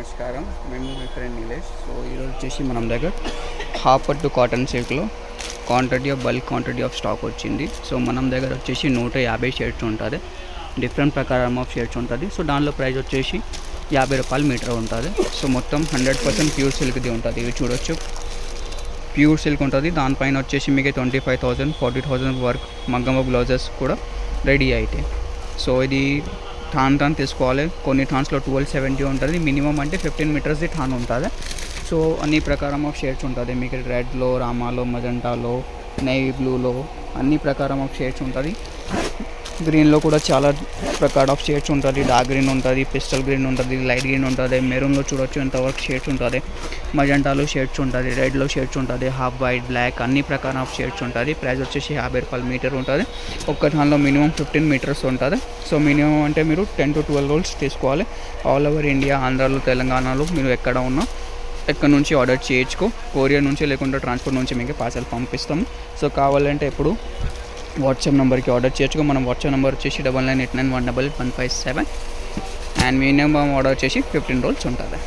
నమస్కారం. మేము మీ friend Nilesh. So ఈరోజు వచ్చేసి మనం దగ్గర హాఫర్ టు కాటన్ సిల్క్లో బల్క్ క్వాంటిటీ ఆఫ్ స్టాక్ వచ్చింది. సో మనం దగ్గర వచ్చేసి 150 షేడ్స్ ఉంటుంది. డిఫరెంట్ ప్రకారం ఆఫ్ షేడ్స్ ఉంటుంది. సో దానిలో ప్రైస్ వచ్చేసి 50 రూపాయలు మీటర్ ఉంటుంది. సో మొత్తం 100% ప్యూర్ సిల్క్ది ఉంటుంది. ఇది చూడొచ్చు, ప్యూర్ సిల్క్ ఉంటుంది. దానిపైన వచ్చేసి మీకు 25,000 40,000 వర్క్ మగ్గం బ్లౌజెస్ కూడా రెడీ అయితే. సో ఇది థాన్ తీసుకోవాలి. కొన్ని థాన్స్లో 1270 ఉంటుంది. మినిమం అంటే 15 మీటర్స్ది థాన్ ఉంటుంది. సో అన్ని ప్రకారం ఆఫ్ షేడ్స్ ఉంటుంది. మీకు రెడ్లో, రామాలో, మజంటాలో, నేవీ బ్లూలో అన్ని ప్రకారం ఆఫ్ షేడ్స్ ఉంటుంది. గ్రీన్లో కూడా చాలా ప్రకారం ఆఫ్ షేడ్స్ ఉంటుంది. డార్క్ గ్రీన్ ఉంటుంది, పిస్టల్ గ్రీన్ ఉంటుంది, లైట్ గ్రీన్ ఉంటుంది. మెరూన్లో చూడొచ్చు ఎంతవరకు షేడ్స్ ఉంటుంది. మజంటాలో షేడ్స్ ఉంటుంది, రెడ్లో షేడ్స్ ఉంటుంది, హాఫ్ వైట్, బ్లాక్ అన్ని ప్రకారం ఆఫ్ షేడ్స్ ఉంటుంది. ప్రైస్ వచ్చేసి 50 రూపాయలు మీటర్ ఉంటుంది. ఒక్క దానిలో మినిమం 15 మీటర్స్ ఉంటుంది. సో మినిమం అంటే మీరు 10 to 12 రోల్స్ తీసుకోవాలి. ఆల్ ఓవర్ ఇండియా, ఆంధ్రాలో, తెలంగాణలో మీరు ఎక్కడ ఉన్నా ఎక్కడ నుంచి ఆర్డర్ చేయొచ్చు. కొరియర్ నుంచి లేకుంటే ట్రాన్స్పోర్ట్ నుంచి మీకు పార్సల్ పంపిస్తాము. సో కావాలంటే ఇప్పుడు వాట్సాప్ నెంబర్కి ఆర్డర్ చేయొచ్చు. మనం వాట్సాప్ నెంబర్ వచ్చేసి 9989188157 అండ్ మినిమం ఆర్డర్ వచ్చేసి 15 రోల్స్ ఉంటుంది.